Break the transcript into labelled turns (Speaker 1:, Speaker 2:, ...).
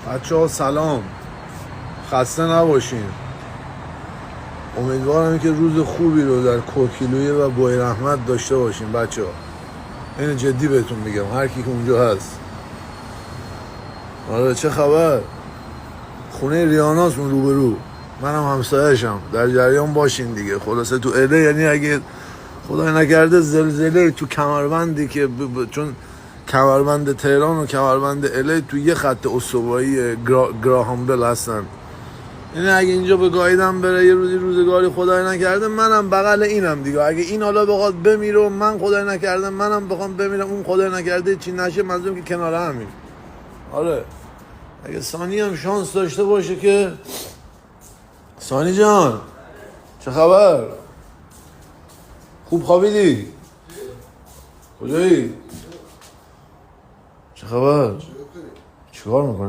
Speaker 1: بچه‌ها سلام، خسته نباشین. امیدوارم که روز خوبی رو در کوکیلویه و بوی رحمت داشته باشین بچه‌ها. این جدی بهتون میگم، هر کی که اونجا هست. آره چه خبر؟ خونه ریاناست اون روبرو، منم همسایه‌شم، در جریان باشین دیگه. خلاصه تو اله، یعنی اگه خدای نکرده زلزله تو کمربندی که چون کمربند تهران و کمربند اله تو یه خط استوایی گراهامبل هستن، یعنی اگه اینجا به گایدم بره یه روزگاری خدای نکرده منم بغل اینم دیگه. اگه این حالا بخواد بمیره و من خدای نکرده منم بخوام بمیرم، اون خدای نکرده چی نشه، منظورم که کنار همین. آره اگه سانی هم شانس داشته باشه که سانی جان چه خبر؟ خوب خوابیدی؟ کجایی؟ چه خبر؟ چیکار میکنی؟